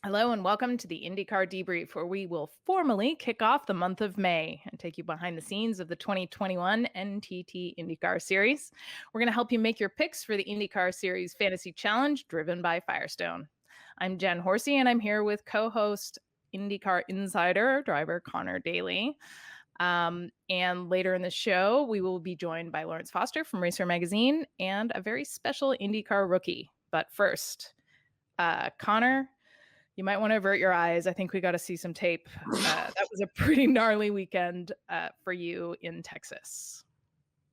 Hello and welcome to the IndyCar Debrief, where we will formally kick off the month of May and take you behind the scenes of the 2021 NTT IndyCar Series. We're going to help you make your picks for the IndyCar Series Fantasy Challenge driven by Firestone. I'm Jen Horsey, and I'm here with co-host IndyCar Insider driver Conor Daly. And later in the show, we will be joined by Laurence Foster from RACER Magazine and a very special IndyCar rookie. But first, Conor, you might want to avert your eyes. I think we got to see some tape. That was a pretty gnarly weekend for you in Texas.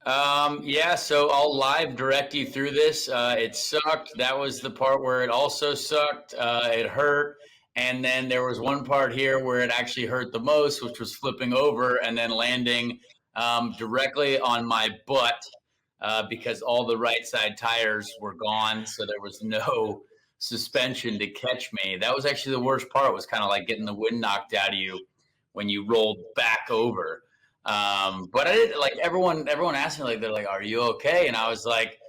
Yeah, so I'll live direct you through this. It sucked. That was the part where it also sucked. It hurt. And then there was one part here where it actually hurt the most, which was flipping over and then landing directly on my butt because all the right side tires were gone. So there was no suspension to catch me. That was actually the worst part, was kind of like getting the wind knocked out of you when you rolled back over. But I didn't, like, everyone asked me, like, they're like, "Are you okay?" And I was like,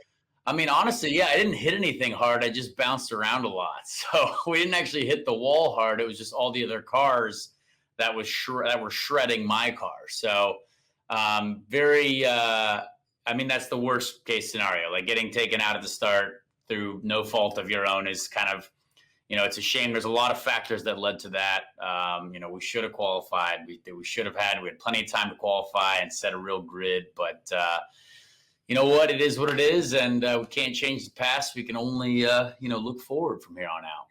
I mean, honestly, yeah, I didn't hit anything hard. I just bounced around a lot. So we didn't actually hit the wall hard. It was just all the other cars that were shredding my car. So I mean, that's the worst case scenario. Like, getting taken out at the start through no fault of your own is kind of, it's a shame. There's a lot of factors that led to that. We should have qualified. We had plenty of time to qualify and set a real grid. But you know what? It is what it is, and we can't change the past. We can only, look forward from here on out.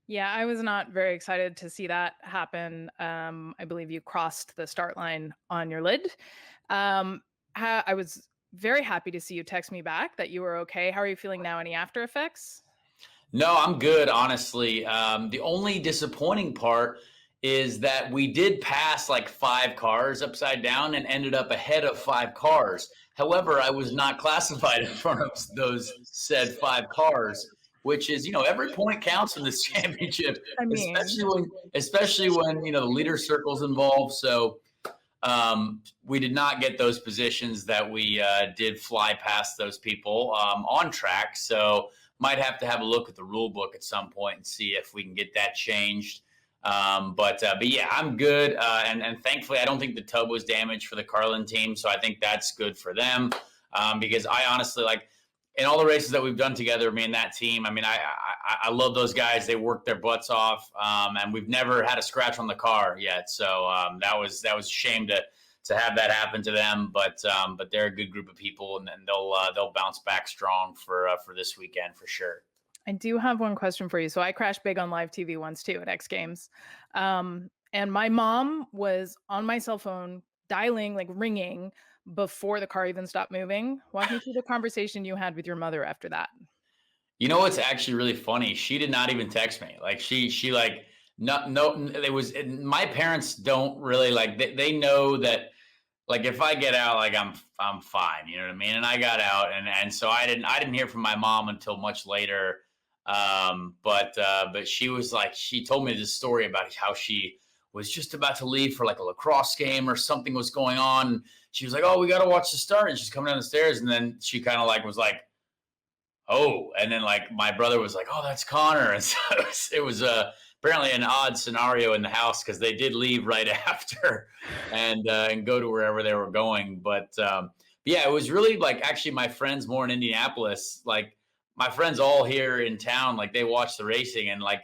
Yeah, I was not very excited to see that happen. I believe you crossed the start line on your lid. I was very happy to see you text me back that you were okay. How are you feeling now? Any after effects? No, I'm good, honestly. The only disappointing part is that we did pass like 5 cars upside down and ended up ahead of 5 cars. However, I was not classified in front of those said 5 cars, which is, every point counts in this championship, I mean, especially when the leader circle's involved. So we did not get those positions that we did fly past those people on track. So might have to have a look at the rule book at some point and see if we can get that changed. But yeah, I'm good. And thankfully, I don't think the tub was damaged for the Carlin team. So I think that's good for them because I honestly, like, in all the races that we've done together, me and that team, I mean, I love those guys. They work their butts off, and we've never had a scratch on the car yet. So that was a shame to have that happen to them. But they're a good group of people, and they'll bounce back strong for this weekend for sure. I do have one question for you. So I crashed big on live TV once too at X Games. And my mom was on my cell phone dialing, like ringing, before the car even stopped moving. Walk me through the conversation you had with your mother after that. You know what's actually really funny? She did not even text me. Like she like no. It was my parents don't really like. They know that, like, if I get out, like, I'm fine. You know what I mean? And I got out, and so I didn't hear from my mom until much later. But she was like, she told me this story about how she was just about to leave for like a lacrosse game or something was going on. She was like, "Oh, we got to watch the start," and she's coming down the stairs, and then she kind of like was like, "Oh," and then like my brother was like, "Oh, that's Conor," and so it was apparently an odd scenario in the house because they did leave right after and go to wherever they were going. But yeah, it was really like actually my friends more in Indianapolis, like my friends all here in town, like they watch the racing and like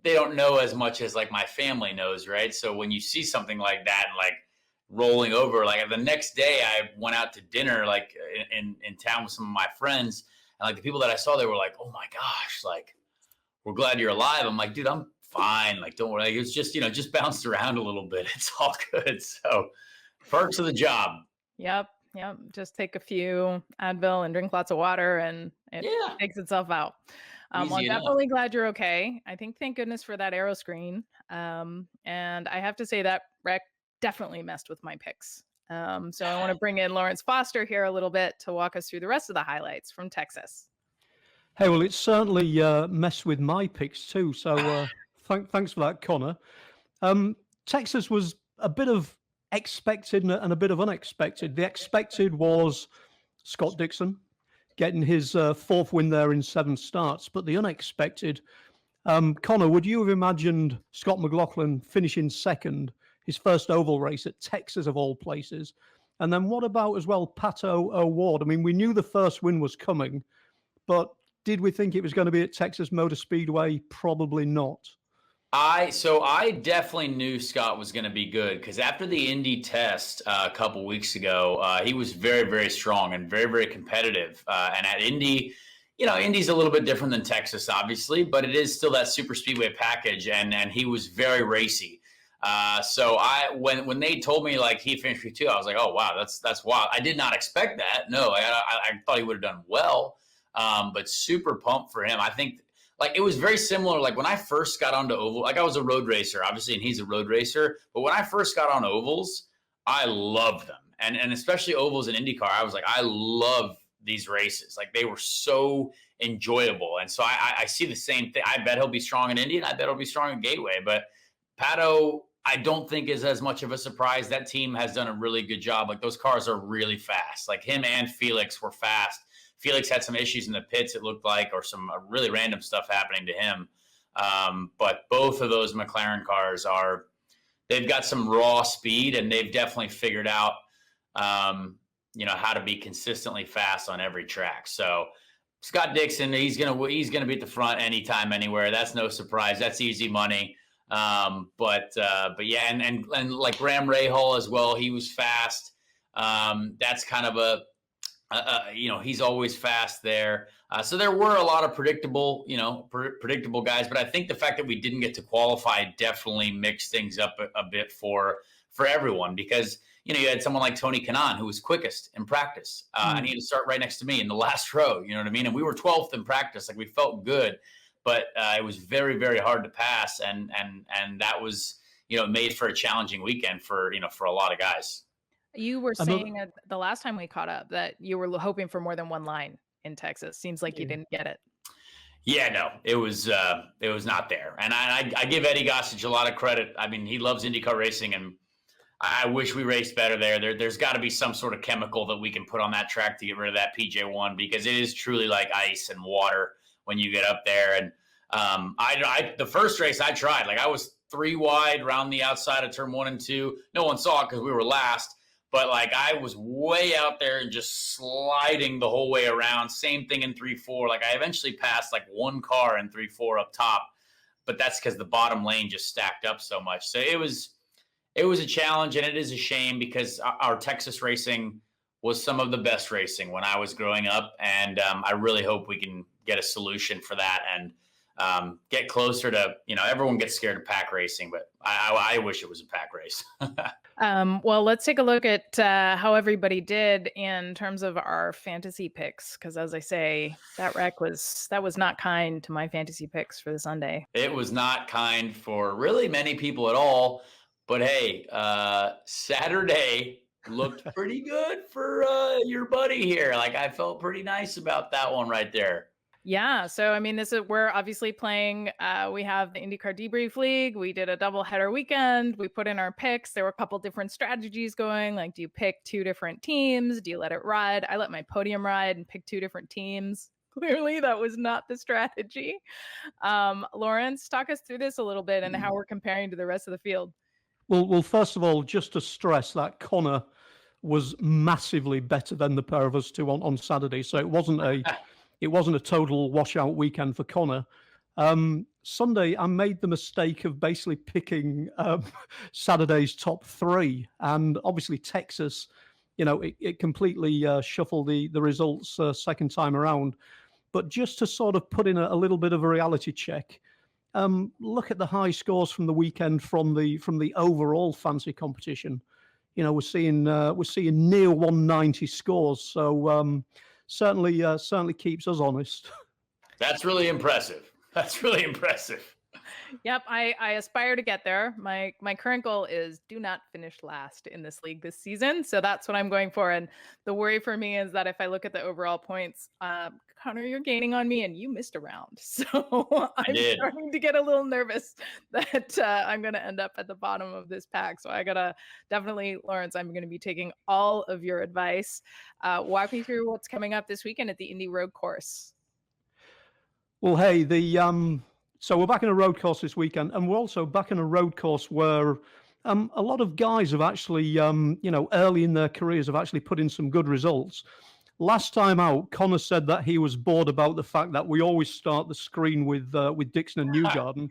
they don't know as much as like my family knows, right? So when you see something like that and like rolling over, like the next day I went out to dinner like in town with some of my friends, and like the people that I saw, they were like, "Oh my gosh, like we're glad you're alive." I'm like, "Dude, I'm fine. Like, don't worry." Like, it's just, just bounced around a little bit. It's all good. So perks of the job. Yep. Just take a few Advil and drink lots of water, and it takes itself out. Well, I'm definitely glad you're okay. I think, thank goodness for that aero screen. And I have to say that wreck definitely messed with my picks. So I want to bring in Laurence Foster here a little bit to walk us through the rest of the highlights from Texas. Hey, well, it's certainly messed with my picks too. So thanks for that, Conor. Texas was a bit of expected and a bit of unexpected. The expected was Scott Dixon getting his 4th win there in 7 starts, but the unexpected Connor, would you have imagined Scott McLaughlin finishing second, his first oval race at Texas of all places? And then what about as well Pato O'Ward? I mean, we knew the first win was coming, but did we think it was going to be at Texas Motor Speedway? Probably not. I definitely knew Scott was going to be good because after the Indy test a couple weeks ago, he was very, very strong and very, very competitive. And at Indy, Indy's a little bit different than Texas, obviously, but it is still that super speedway package, and he was very racy. So when they told me like he finished P2, I was like, oh wow, that's wild. I did not expect that. No, I thought he would have done well, but super pumped for him. I think like it was very similar. Like when I first got onto oval, like I was a road racer, obviously, and he's a road racer. But when I first got on ovals, I loved them, and especially ovals in IndyCar. I was like, I love these races. Like they were so enjoyable, and so I see the same thing. I bet he'll be strong in Indy, and I bet he'll be strong in Gateway. But Pato, I don't think is as much of a surprise. That team has done a really good job. Like those cars are really fast. Like him and Felix were fast. Felix had some issues in the pits, it looked like, or some really random stuff happening to him. But both of those McLaren cars they've got some raw speed, and they've definitely figured out, how to be consistently fast on every track. So Scott Dixon, he's gonna be at the front anytime, anywhere. That's no surprise. That's easy money. But yeah, and like Graham Rahal as well. He was fast. That's kind of he's always fast there. So there were a lot of predictable guys, but I think the fact that we didn't get to qualify definitely mixed things up a bit for everyone, because you had someone like Tony Kanaan who was quickest in practice, and he had to start right next to me in the last row. You know what I mean? And we were 12th in practice. Like we felt good, but it was very, very hard to pass, and that was made for a challenging weekend for a lot of guys. You were saying the last time we caught up that you were hoping for more than one line in Texas. Seems like you didn't get it. Yeah, no, it was not there. And I give Eddie Gossage a lot of credit. I mean, he loves IndyCar racing, and I wish we raced better there. There's got to be some sort of chemical that we can put on that track to get rid of that PJ1, because it is truly like ice and water when you get up there. And the first race I tried, like I was 3 wide around the outside of turn 1 and 2. No one saw it because we were last. But like I was way out there and just sliding the whole way around. Same thing in 3-4. Like I eventually passed like one car in 3-4 up top, but that's because the bottom lane just stacked up so much. So it was a challenge, and it is a shame because our Texas racing was some of the best racing when I was growing up, and I really hope we can get a solution for that and get closer to everyone gets scared of pack racing, but I wish it was a pack race. Well, let's take a look at how everybody did in terms of our fantasy picks, because as I say, that was not kind to my fantasy picks for the Sunday. It was not kind for really many people at all, but hey, Saturday looked pretty good for your buddy here. Like I felt pretty nice about that one right there. Yeah. So, I mean, we're obviously playing, we have the IndyCar Debrief League. We did a double header weekend. We put in our picks. There were a couple different strategies going. Like, do you pick 2 different teams? Do you let it ride? I let my podium ride and pick 2 different teams. Clearly, that was not the strategy. Laurence, talk us through this a little bit and how we're comparing to the rest of the field. Well, first of all, just to stress that Connor was massively better than the pair of us two on Saturday. So it wasn't a total washout weekend for Connor. Sunday, I made the mistake of basically picking Saturday's top 3. And obviously Texas, it completely shuffled the results second time around. But just to sort of put in a little bit of a reality check, look at the high scores from the weekend from the overall fancy competition. We're seeing near 190 scores. So certainly keeps us honest. That's really impressive. Yep, I aspire to get there. My current goal is do not finish last in this league this season. So that's what I'm going for. And the worry for me is that if I look at the overall points, Connor, you're gaining on me and you missed a round. So I'm starting to get a little nervous that I'm going to end up at the bottom of this pack. So I got to definitely, Laurence, I'm going to be taking all of your advice. Walk me through what's coming up this weekend at the Indy Road Course. Well, hey, the So we're back in a road course this weekend, and we're also back in a road course where a lot of guys have actually, early in their careers have actually put in some good results. Last time out, Conor said that he was bored about the fact that we always start the screen with Dixon and Newgarden.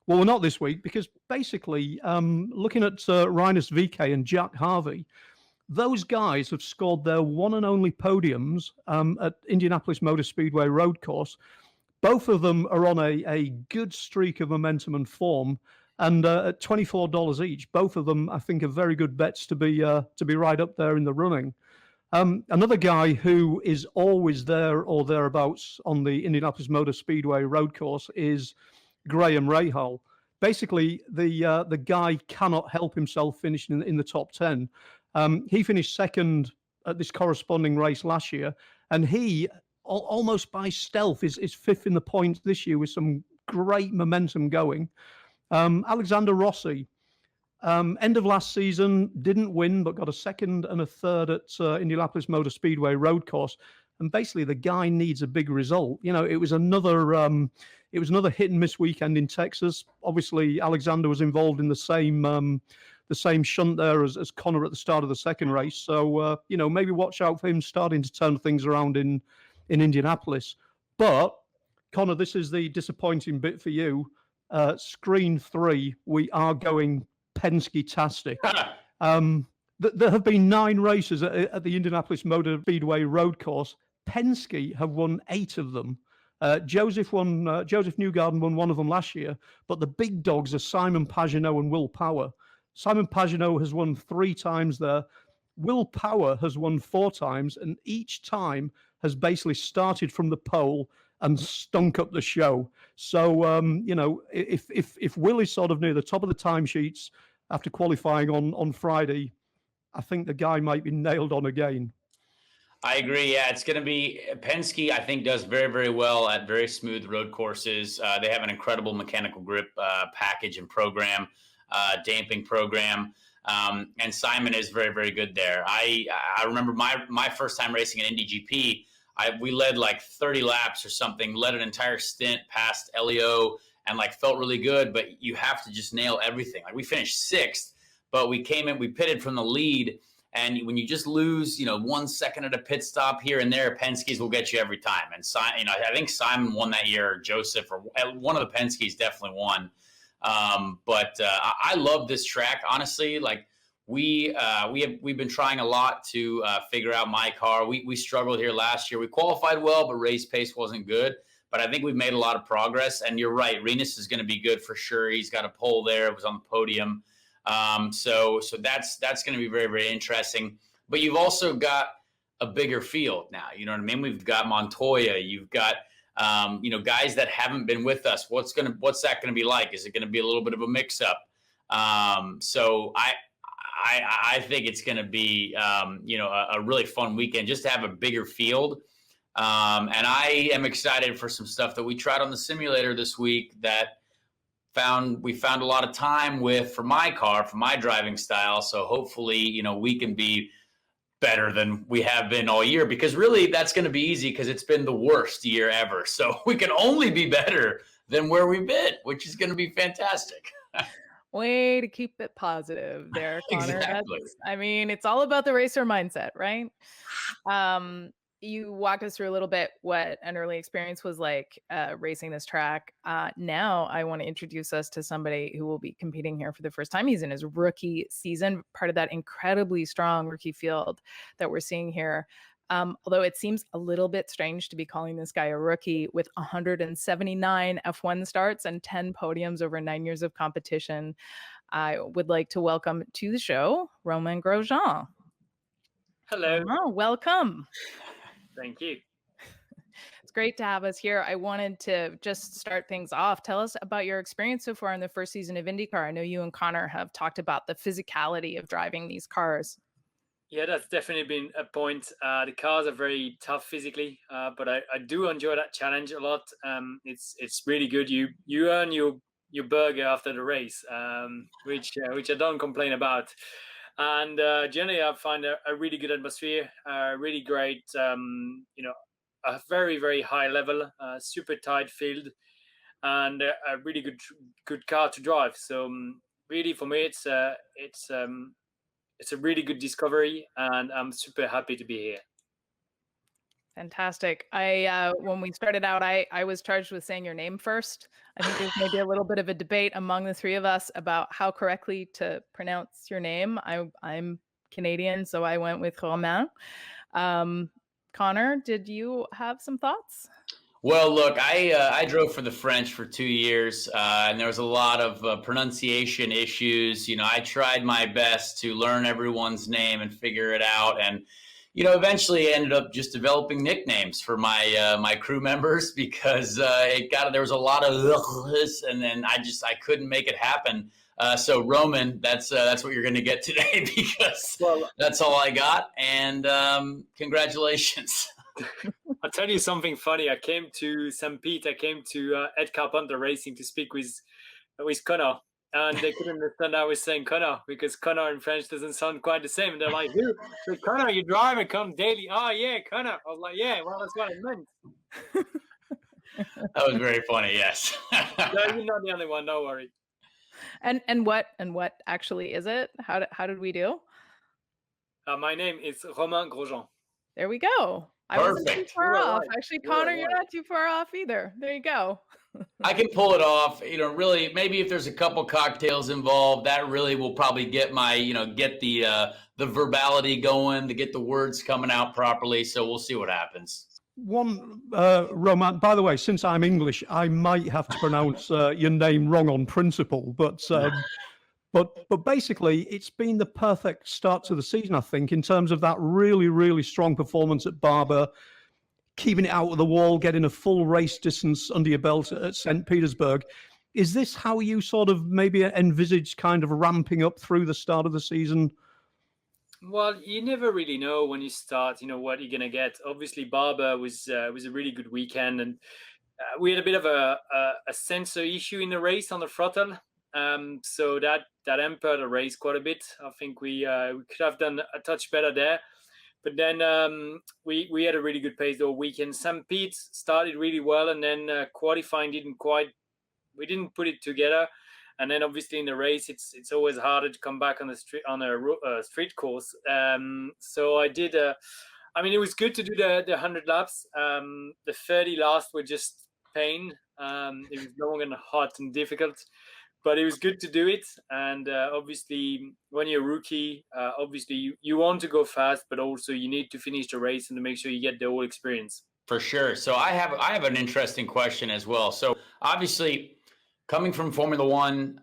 Well, we're not this week because basically, looking at Rinus VK and Jack Harvey, those guys have scored their one and only podiums at Indianapolis Motor Speedway road course. Both of them are on a good streak of momentum and form, and at $24 each, both of them I think are very good bets to be right up there in the running. Another guy who is always there or thereabouts on the Indianapolis Motor Speedway road course is Graham Rahal. Basically, the guy cannot help himself finishing in the top 10. He finished second at this corresponding race last year, and he almost by stealth is fifth in the points this year with some great momentum going. Alexander Rossi, end of last season, didn't win, but got a second and a third at Indianapolis Motor Speedway road course. And basically, the guy needs a big result. It was another hit and miss weekend in Texas. Obviously, Alexander was involved in the same shunt there as Conor at the start of the second race. So maybe watch out for him starting to turn things around in Indianapolis. But Conor, this is the disappointing bit for you. Screen 3, we are going Penske-tastic. There have been 9 races at the Indianapolis Motor Speedway road course. Penske have won 8 of them. Joseph Newgarden won one of them last year, but the big dogs are Simon Pagenaud and Will Power. Simon Pagenaud has won 3 times there. Will Power has won 4 times, and each time has basically started from the pole and stunk up the show. So, if Will is sort of near the top of the timesheets after qualifying on Friday, I think the guy might be nailed on again. I agree. Yeah, it's going to be Penske, I think, does very, very well at very smooth road courses. They have an incredible mechanical grip package and program, damping program. And Simon is very, very good there. I remember my first time racing an Indy GP, we led like 30 laps or something, led an entire stint past Elio and felt really good, but you have to just nail everything. Like we finished 6th, but we pitted from the lead. And when you just lose, 1 second at a pit stop here and there, Penske's will get you every time. And I think Simon won that year, or Joseph, or one of the Penske's definitely won. But I love this track, honestly. We've been trying a lot to figure out my car. We struggled here last year. We qualified well, but race pace wasn't good. But I think we've made a lot of progress. And you're right, Rinus is going to be good for sure. He's got a pole there. It was on the podium. So that's going to be very, very interesting. But you've also got a bigger field now. You know what I mean? We've got Montoya. You've got guys that haven't been with us. What's that going to be like? Is it going to be a little bit of a mix-up? So I think it's going to be a really fun weekend just to have a bigger field. And I am excited for some stuff that we tried on the simulator this week that we found a lot of time with for my car, for my driving style. So hopefully, we can be better than we have been all year, because really that's going to be easy because it's been the worst year ever. So we can only be better than where we've been, which is going to be fantastic. Way to keep it positive there, Conor. Exactly. It's all about the racer mindset, right? You walked us through a little bit what an early experience was like racing this track. Now I want to introduce us to somebody who will be competing here for the first time. He's in his rookie season, part of that incredibly strong rookie field that we're seeing here. Although it seems a little bit strange to be calling this guy a rookie with 179 F1 starts and 10 podiums over 9 years of competition. I would like to welcome to the show, Romain Grosjean. Hello. Welcome. Thank you. It's great to have us here. I wanted to just start things off. Tell us about your experience so far in the first season of IndyCar. I know you and Conor have talked about the physicality of driving these cars. Yeah, that's definitely been a point. The cars are very tough physically, but I do enjoy that challenge a lot. It's really good. You earn your burger after the race, which I don't complain about. And generally, I find a really good atmosphere, really great, a very, very high level, super tight field. and a really good car to drive. So really, for me, it's a really good discovery, and I'm super happy to be here. Fantastic. When we started out, I was charged with saying your name first. I think there's maybe a little bit of a debate among the three of us about how correctly to pronounce your name. I'm Canadian, so I went with Romain. Conor, did you have some thoughts? Well, look, I drove for the French for 2 years, and there was a lot of pronunciation issues. I tried my best to learn everyone's name and figure it out, and eventually ended up just developing nicknames for my crew members because there was a lot of this, and then I couldn't make it happen. So Roman, that's what you're going to get today because that's all I got. And congratulations. I'll tell you something funny. I came to St. Pete. I came to Ed Carpenter Racing to speak with Conor. And they couldn't understand I was saying Conor because Conor in French doesn't sound quite the same. And they're like, who? So Conor, you driver, Conor Daly. Oh, yeah, Conor. I was like, yeah, well, that's what I meant. That was very funny, yes. No, you're not the only one. No worry. And what actually is it? How did we do? My name is Romain Grosjean. There we go. I wasn't too far off. Right. Actually, Conor, you're not too far off either. There you go. I can pull it off. Really, maybe if there's a couple cocktails involved, that really will probably get my, get the verbality going, to get the words coming out properly. So we'll see what happens. One, Roman, by the way, since I'm English, I might have to pronounce your name wrong on principle, but basically it's been the perfect start to the season, I think, in terms of that really, really strong performance at Barber, keeping it out of the wall, getting a full race distance under your belt at St. Petersburg. Is this how you sort of maybe envisage kind of ramping up through the start of the season? Well, you never really know when you start, what you're going to get. Obviously, Barber was a really good weekend, and we had a bit of a sensor issue in the race on the throttle. So that hampered the race quite a bit. I think we could have done a touch better there. But then we had a really good pace the whole weekend. St. Pete started really well, and then qualifying we didn't put it together. And then obviously in the race, it's always harder to come back on a street course. So I did. It was good to do the 100 laps. The 30 last were just pain. It was long and hot and difficult. But it was good to do it, and obviously, when you're a rookie, obviously you want to go fast, but also you need to finish the race and to make sure you get the whole experience. For sure. So I have an interesting question as well. So obviously, coming from Formula One,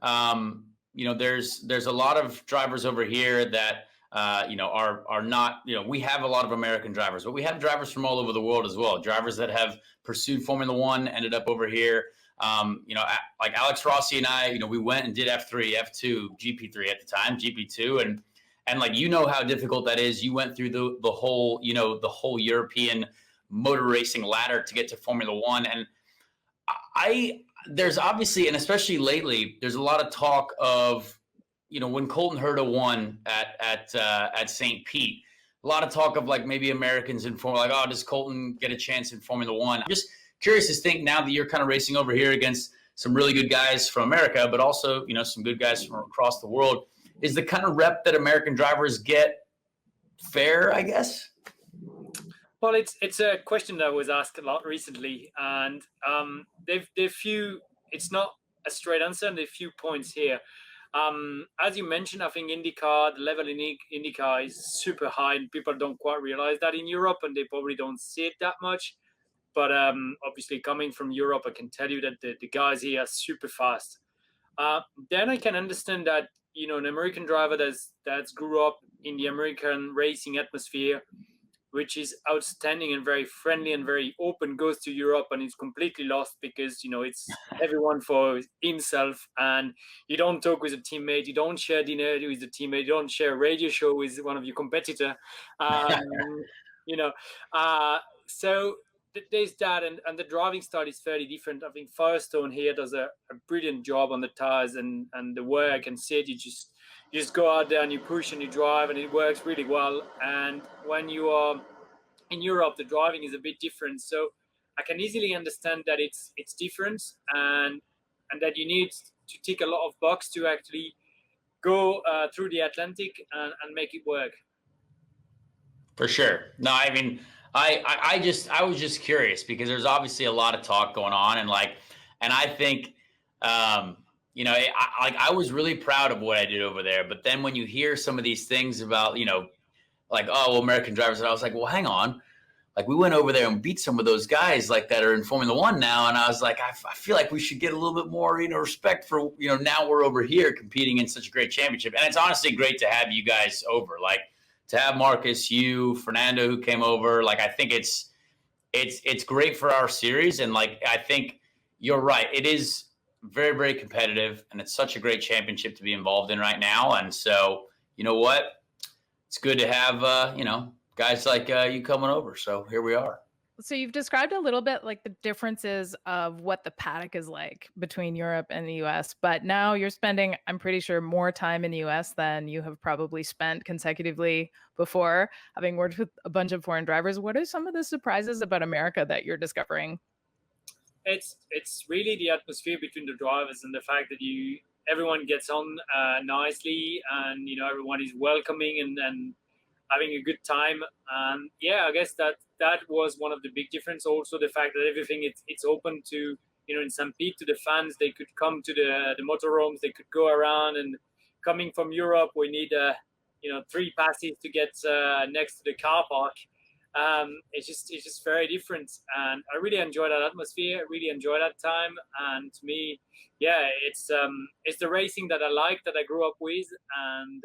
there's a lot of drivers over here that are not. We have a lot of American drivers, but we have drivers from all over the world as well. Drivers that have pursued Formula One ended up over here. Like Alex Rossi and I, we went and did F3, F2, GP3 at the time, GP2, and like how difficult that is. You went through the whole European motor racing ladder to get to Formula One, and there's obviously, and especially lately, there's a lot of talk of when Colton Herta won at St. Pete, a lot of talk of like maybe Americans in Formula, like, oh, does Colton get a chance in Formula One? I'm just curious to think now that you're kind of racing over here against some really good guys from America, but also, some good guys from across the world. Is the kind of rep that American drivers get fair, I guess? Well, it's a question that was asked a lot recently, and it's not a straight answer, and there are a few points here. As you mentioned, I think IndyCar, the level in IndyCar is super high, and people don't quite realize that in Europe, and they probably don't see it that much. But obviously, coming from Europe, I can tell you that the guys here are super fast. Then I can understand that, an American driver that's grew up in the American racing atmosphere, which is outstanding and very friendly and very open, goes to Europe and is completely lost because, it's everyone for himself, and you don't talk with a teammate, you don't share dinner with a teammate, you don't share a radio show with one of your competitor. So there's that, and the driving style is fairly different. I think Firestone here does a brilliant job on the tires, and the way I can see it, you just go out there and you push and you drive, and it works really well. And when you are in Europe, the driving is a bit different. So I can easily understand that it's different, and that you need to tick a lot of box to actually go through the Atlantic and make it work. For sure. No, I mean, I was just curious because there's obviously a lot of talk going on, and I think, you know, I was really proud of what I did over there. But then when you hear some of these things about, you know, like, oh, well, American drivers, and I was like, well, hang on. Like, we went over there and beat some of those guys like that are in Formula One now. And I was like, I feel like we should get a little bit more, you know, respect for, you know, now we're over here competing in such a great championship. And it's honestly great to have you guys over, like to have Marcus, you, Fernando, who came over. Like, I think it's great for our series. And like, I think you're right. It is very, very competitive, and it's such a great championship to be involved in right now. And so, you know what? It's good to have, you know, guys like you coming over. So here we are. So you've described a little bit like the differences of what the paddock is like between Europe and the US, but now you're spending, I'm pretty sure, more time in the US than you have probably spent consecutively before, having worked with a bunch of foreign drivers. What are some of the surprises about America that you're discovering? It's really the atmosphere between the drivers and the fact that everyone gets on nicely, and you know, everyone is welcoming and having a good time. And yeah, I guess that was one of the big difference. Also, the fact that everything it's open to, you know, in St. Pete, to the fans. They could come to the motorhomes. They could go around. And coming from Europe, we need you know, 3 passes to get next to the car park. It's just very different, and I really enjoy that atmosphere. I really enjoy that time, and to me, yeah, it's the racing that I like, that I grew up with, and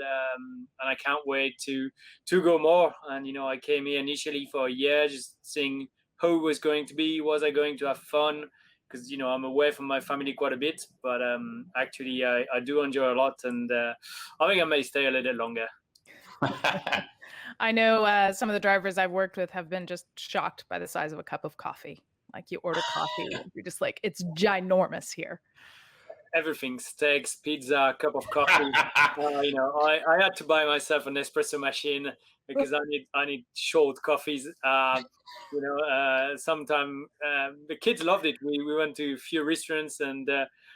I can't wait to go more. And you know, I came here initially for a year, just seeing how it was going to be. Was I going to have fun? Because you know, I'm away from my family quite a bit, but actually, I do enjoy a lot, and I think I may stay a little longer. I know some of the drivers I've worked with have been just shocked by the size of a cup of coffee. Like, you order coffee, and you're just like, it's ginormous here. Everything: steaks, pizza, cup of coffee. You know, I had to buy myself an espresso machine because I need short coffees. You know, sometimes the kids loved it. We went to a few restaurants, and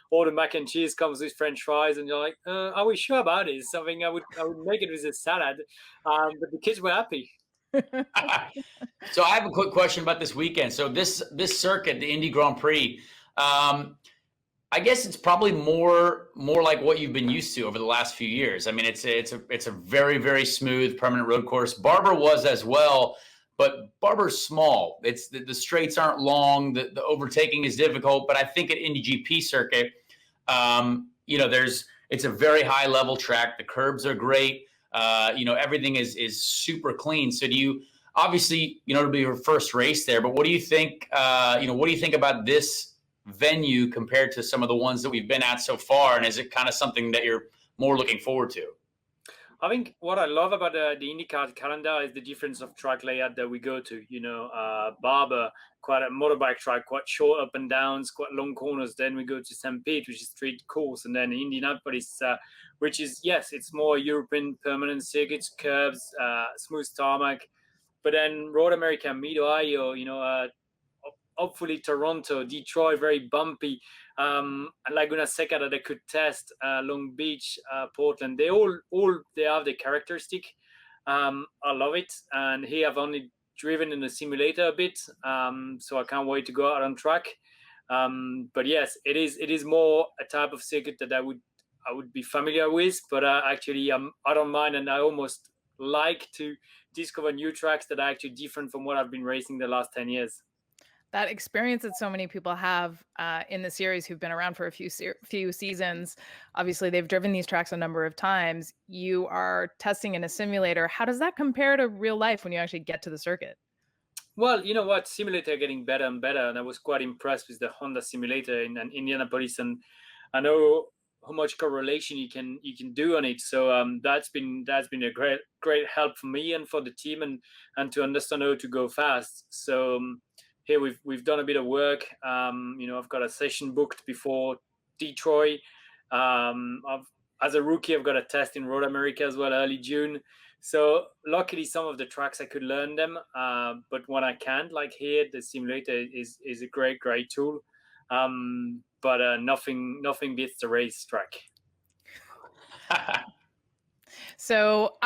all the mac and cheese comes with French fries, and you're like, are we sure about it? It's something I would make it with a salad, but the kids were happy. So I have a quick question about this weekend. So this circuit, the Indy Grand Prix, I guess it's probably more like what you've been used to over the last few years. I mean, it's a very, very smooth permanent road course. Barber was as well, but Barber's small. It's the straights aren't long. The overtaking is difficult. But I think at Indy GP circuit, you know, it's a very high level track. The curbs are great. You know, everything is super clean. So do you, obviously, you know, it'll be your first race there, but what do you think? You know, what do you think about this venue compared to some of the ones that we've been at so far? And is it kind of something that you're more looking forward to? I think what I love about the IndyCar calendar is the difference of track layout that we go to. You know, Barber, quite a motorbike track, quite short up and downs, quite long corners. Then we go to St. Pete, which is straight course, and then Indianapolis, which is, yes, it's more European permanent circuits, curbs, smooth tarmac. But then Road America, Mid-Ohio, you know, hopefully Toronto, Detroit, very bumpy, and Laguna Seca that they could test, Long Beach, Portland. They all have the characteristic. I love it, and here I've only driven in the simulator a bit, so I can't wait to go out on track. But yes, it is more a type of circuit that I would be familiar with. But actually, I don't mind, and I almost like to discover new tracks that are actually different from what I've been racing the last 10 years. That experience that so many people have in the series who've been around for a few seasons, obviously they've driven these tracks a number of times. You are testing in a simulator. How does that compare to real life when you actually get to the circuit? Well, you know what? Simulator getting better and better, and I was quite impressed with the Honda simulator in Indianapolis, and I know how much correlation you can do on it. So that's been a great help for me and for the team, and to understand how to go fast. So here we've done a bit of work. You know, I've got a session booked before Detroit. As a rookie, I've got a test in Road America as well, early June. So luckily, some of the tracks I could learn them, but when I can't, like here, the simulator is a great tool. But nothing beats the race track. So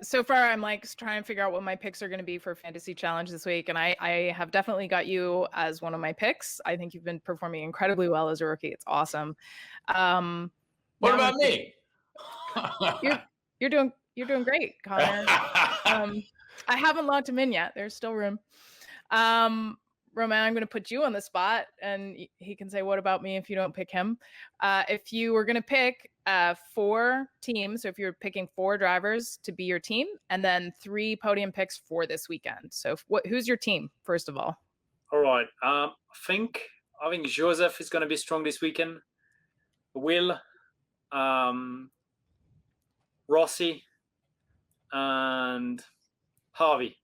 so far I'm like trying to figure out what my picks are going to be for Fantasy Challenge this week, and I have definitely got you as one of my picks. I think you've been performing incredibly well as a rookie. It's awesome. What about me? You're doing great, Connor. I haven't locked him in yet. There's still room. Romain, I'm going to put you on the spot, and he can say, what about me if you don't pick him? If you were going to pick 4 teams, so if you're picking 4 drivers to be your team, and then 3 podium picks for this weekend. So who's your team, first of all? All right. I think Joseph is going to be strong this weekend. Will, Rossi, and Harvey.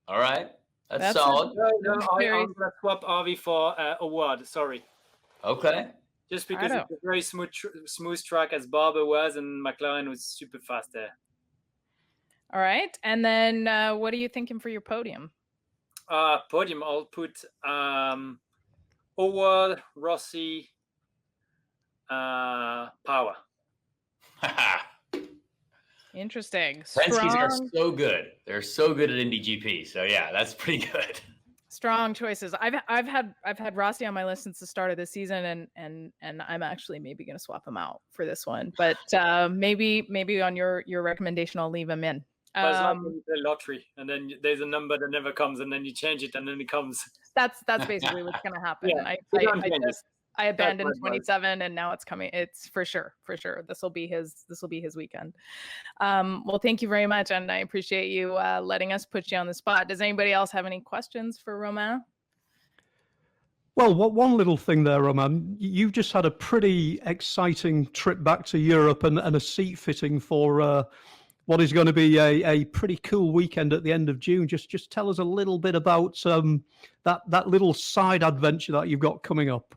All right. That's solid. No, I'm going to swap Harvey for Award. Sorry. Okay. Just because it's a very smooth track as Barber was, and McLaren was super fast there. All right. And then what are you thinking for your podium? Podium, I'll put Award, Rossi, Power. Interesting. Penske's are so good. They're so good at Indy GP. So yeah, that's pretty good. Strong choices. I've had Rossi on my list since the start of the season, and I'm actually maybe going to swap him out for this one. But maybe on your recommendation, I'll leave him in. It's like the lottery, and then there's a number that never comes, and then you change it, and then it comes. That's basically what's going to happen. Yeah, I abandoned 27, and now it's coming. It's for sure. This will be his weekend. Well, thank you very much, and I appreciate you letting us put you on the spot. Does anybody else have any questions for Romain? Well, one little thing there, Romain. You've just had a pretty exciting trip back to Europe and a seat fitting for what is going to be a pretty cool weekend at the end of June. Just tell us a little bit about that little side adventure that you've got coming up.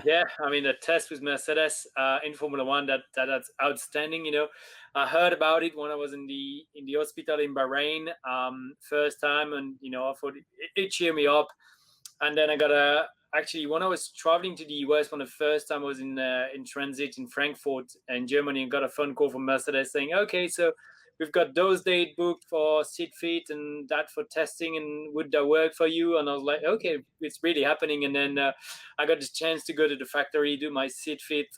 Yeah, I mean, the test with Mercedes in Formula One, that's outstanding. You know, I heard about it when I was in the hospital in Bahrain first time, and you know, I thought it cheered me up. And then I got actually, when I was traveling to the US, when the first time I was in transit in Frankfurt in Germany, and got a phone call from Mercedes saying, okay, so we've got those dates booked for seat fit and that for testing, and would that work for you? And I was like, okay, it's really happening. And then I got the chance to go to the factory, do my seat fit,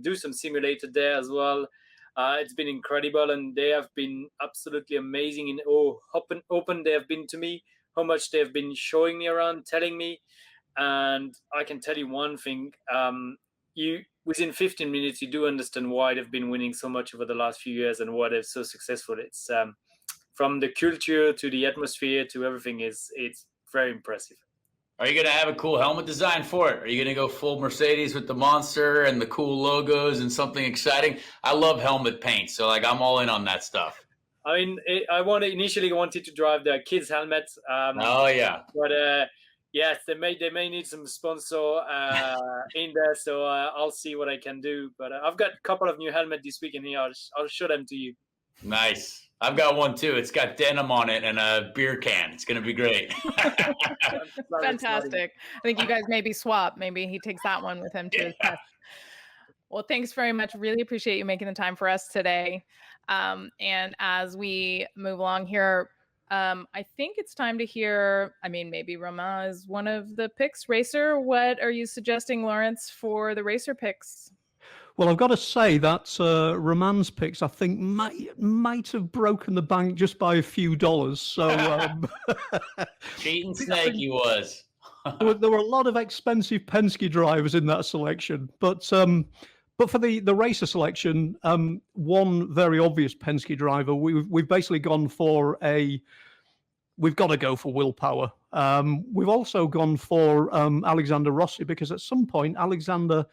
do some simulator there as well. It's been incredible, and they have been absolutely amazing in open they have been to me, how much they have been showing me around, telling me. And I can tell you one thing, within 15 minutes, you do understand why they've been winning so much over the last few years and why they're so successful. It's from the culture to the atmosphere to everything. It's very impressive. Are you going to have a cool helmet design for it? Are you going to go full Mercedes with the monster and the cool logos and something exciting? I love helmet paint, so like I'm all in on that stuff. I mean, initially wanted to drive the kids' helmets. Oh yeah, but yes, they may need some sponsor in there, so I'll see what I can do. But I've got a couple of new helmets this weekend here. I'll show them to you. Nice. I've got one too. It's got denim on it and a beer can. It's going to be great. Fantastic. I think you guys maybe swap. Maybe he takes that one with him to his test. Well, thanks very much. Really appreciate you making the time for us today. And as we move along here, I think it's time to hear, I mean, maybe Romain is one of the picks. Racer, what are you suggesting, Laurence, for the Racer picks? Well, I've got to say that Romain's picks, I think, might have broken the bank just by a few dollars. So cheating snake he was. There were a lot of expensive Penske drivers in that selection, but for the Racer selection, one very obvious Penske driver, we've basically gone for we've got to go for willpower. We've also gone for Alexander Rossi, because at some point Alexander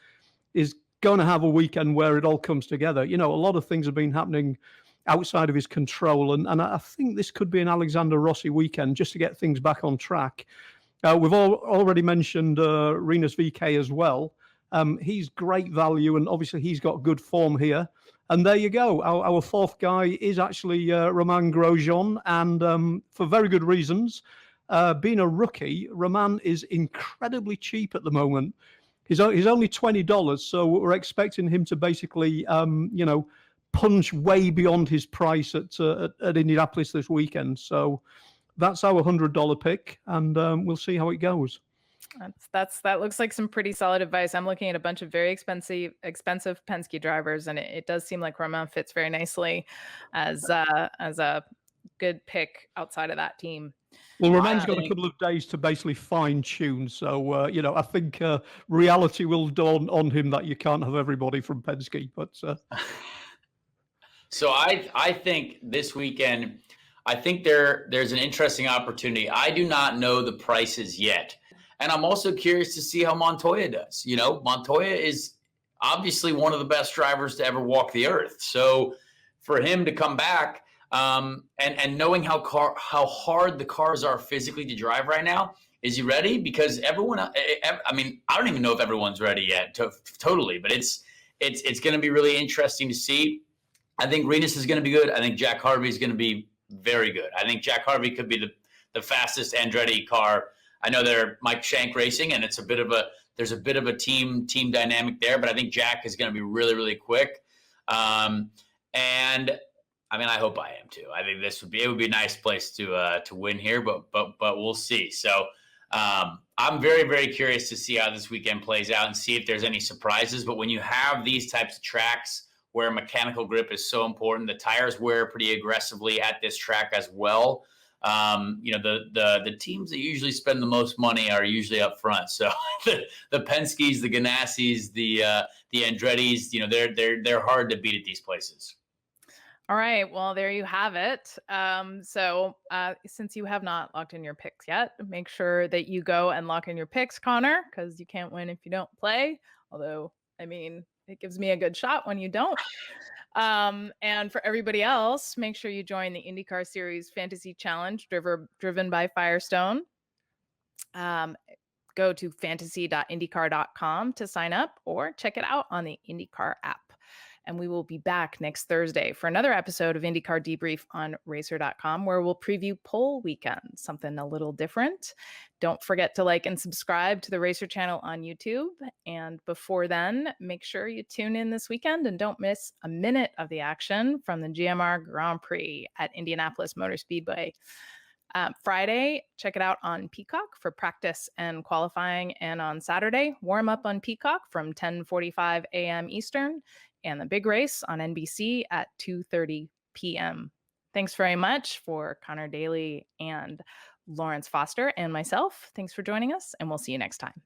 is going to have a weekend where it all comes together. You know, a lot of things have been happening outside of his control, and I think this could be an Alexander Rossi weekend just to get things back on track. We've already mentioned Rinus VeeKay as well. He's great value, and obviously he's got good form here. And there you go. Our fourth guy is actually Romain Grosjean, and for very good reasons. Being a rookie, Romain is incredibly cheap at the moment. He's only $20, so we're expecting him to basically, punch way beyond his price at Indianapolis this weekend. So that's our $100 pick, and we'll see how it goes. That looks like some pretty solid advice. I'm looking at a bunch of very expensive Penske drivers, and it does seem like Romain fits very nicely as a good pick outside of that team. Well, Romain's got a couple of days to basically fine tune, so I think reality will dawn on him that you can't have everybody from Penske. But so I think this weekend, I think there's an interesting opportunity. I do not know the prices yet. And I'm also curious to see how Montoya does. Montoya is obviously one of the best drivers to ever walk the earth. So for him to come back and knowing how hard the cars are physically to drive right now, is he ready? Because everyone, I mean, I don't even know if everyone's ready yet, totally. But it's going to be really interesting to see. I think Rinus is going to be good. I think Jack Harvey is going to be very good. I think Jack Harvey could be the fastest Andretti car. I know they're Mike Shank Racing, and there's a bit of a team dynamic there, but I think Jack is going to be really, really quick. And I mean, I hope I am too. I think it would be a nice place to win here, but we'll see. So I'm very, very curious to see how this weekend plays out and see if there's any surprises. But when you have these types of tracks where mechanical grip is so important, the tires wear pretty aggressively at this track as well. The teams that usually spend the most money are usually up front. So the Penskes, the Ganassis, the Andrettis, they're hard to beat at these places. All right. Well, there you have it. So since you have not locked in your picks yet, make sure that you go and lock in your picks, Connor, because you can't win if you don't play. Although, I mean, it gives me a good shot when you don't. And for everybody else, make sure you join the IndyCar Series Fantasy Challenge driven by Firestone. Go to fantasy.indycar.com to sign up or check it out on the IndyCar app. And we will be back next Thursday for another episode of IndyCar Debrief on RACER.com, where we'll preview pole weekend, something a little different. Don't forget to like and subscribe to the RACER channel on YouTube. And before then, make sure you tune in this weekend and don't miss a minute of the action from the GMR Grand Prix at Indianapolis Motor Speedway. Friday, check it out on Peacock for practice and qualifying. And on Saturday, warm up on Peacock from 10:45 a.m. Eastern. And the big race on NBC at 2:30 p.m. Thanks very much for Conor Daly and Laurence Foster and myself. Thanks for joining us, and we'll see you next time.